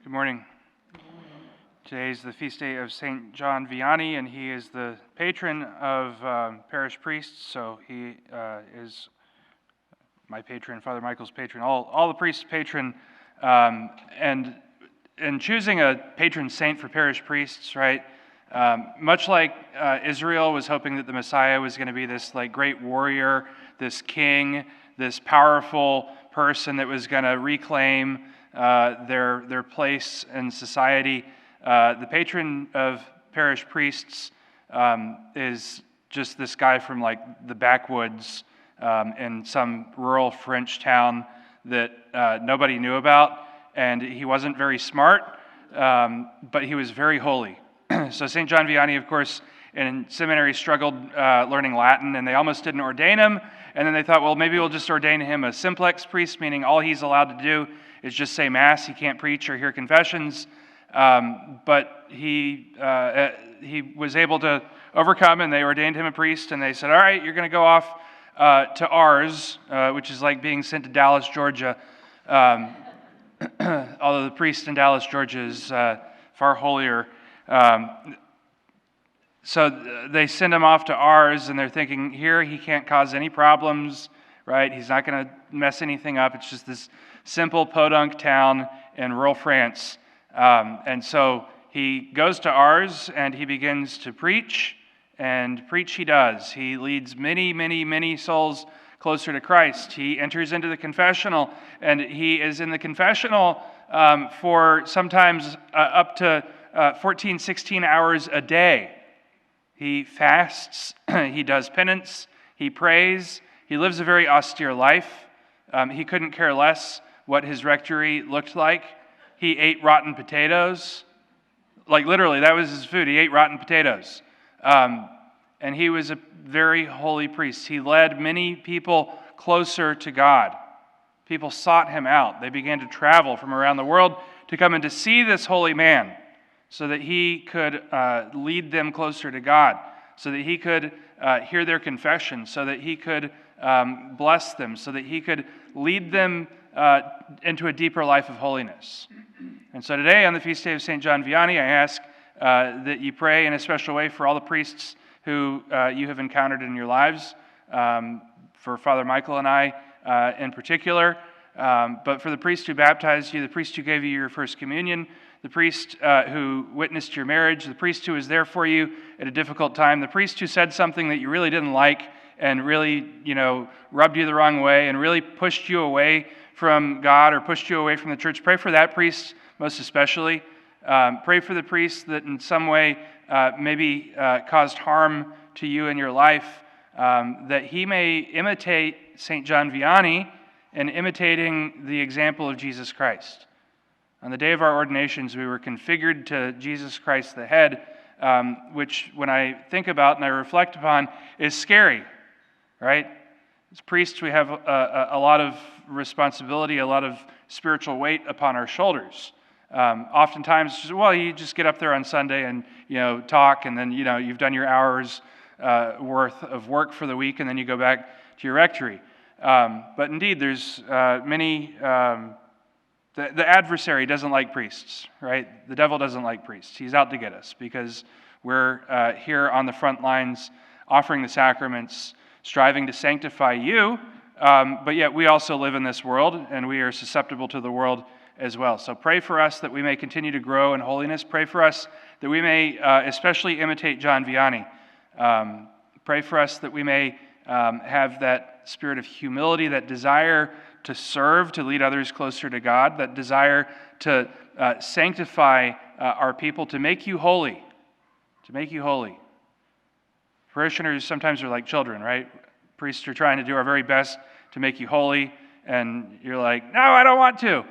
Good morning. Today is the feast day of St. John Vianney, and he is the patron of parish priests, so he is my patron, Father Michael's patron, all the priests' patron, and in choosing a patron saint for parish priests, right, much like Israel was hoping that the Messiah was going to be this great warrior, this king, this powerful person that was going to reclaim their place in society. The patron of parish priests is just this guy from the backwoods in some rural French town that nobody knew about, and he wasn't very smart, but he was very holy. So St. John Vianney, of course, in seminary struggled learning Latin, and they almost didn't ordain him, and then they thought, well, maybe we'll just ordain him a simplex priest, meaning all he's allowed to do is just say Mass. He can't preach or hear confessions. But he was able to overcome, and they ordained him a priest, and they said, all right, you're going to go off to Ars, which is like being sent to Dallas, Georgia, although the priest in Dallas, Georgia is far holier. So they send him off to Ars, and they're thinking, here he can't cause any problems, right? He's not going to mess anything up. It's just this simple podunk town in rural France. And so he goes to Ars and he begins to preach, and preach he does. He leads many, many, many souls closer to Christ. He enters into the confessional, and he is in the confessional for sometimes up to 14, 16 hours a day. He fasts, he does penance, he prays, he lives a very austere life. He couldn't care less what his rectory looked like. He ate rotten potatoes. Literally, that was his food. He ate rotten potatoes. And he was a very holy priest. He led many people closer to God. People sought him out. They began to travel from around the world to come and to see this holy man so that he could lead them closer to God, so that he could hear their confession, so that he could bless them, so that he could lead them into a deeper life of holiness. And so today, on the feast day of St. John Vianney, I ask that you pray in a special way for all the priests who you have encountered in your lives, for Father Michael and I in particular, but for the priest who baptized you, the priest who gave you your first communion, the priest who witnessed your marriage, the priest who was there for you at a difficult time, the priest who said something that you really didn't like and really, rubbed you the wrong way and really pushed you away from God or pushed you away from the church. Pray for that priest most especially. Pray for the priest that in some way maybe caused harm to you in your life, that he may imitate St. John Vianney in imitating the example of Jesus Christ. On the day of our ordinations, we were configured to Jesus Christ the head, which when I think about and I reflect upon is scary, right? As priests, we have a lot of responsibility, a lot of spiritual weight upon our shoulders. Oftentimes, you just get up there on Sunday and, talk, and then, you've done your hours worth of work for the week, and then you go back to your rectory. But indeed, there's many... The adversary doesn't like priests, right? The devil doesn't like priests. He's out to get us because we're here on the front lines offering the sacraments, striving to sanctify you, but yet we also live in this world, and we are susceptible to the world as well. So pray for us that we may continue to grow in holiness. Pray for us that we may especially imitate John Vianney. Pray for us that we may have that spirit of humility, that desire to serve, to lead others closer to God, that desire to sanctify our people, to make you holy, Parishioners sometimes are like children, right? Priests are trying to do our very best to make you holy, and you're like, no, I don't want to.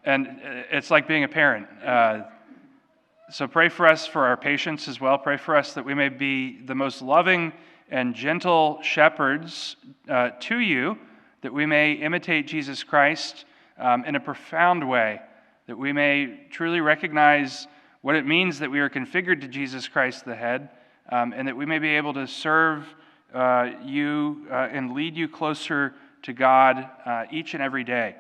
And it's like being a parent. So pray for us for our patience as well. Pray for us that we may be the most loving and gentle shepherds to you, that we may imitate Jesus Christ in a profound way, that we may truly recognize what it means that we are configured to Jesus Christ the head, and that we may be able to serve you and lead you closer to God each and every day.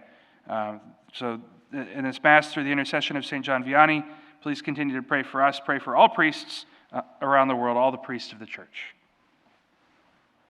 So in this Mass through the intercession of St. John Vianney. Please continue to pray for us. Pray for all priests around the world, all the priests of the Church.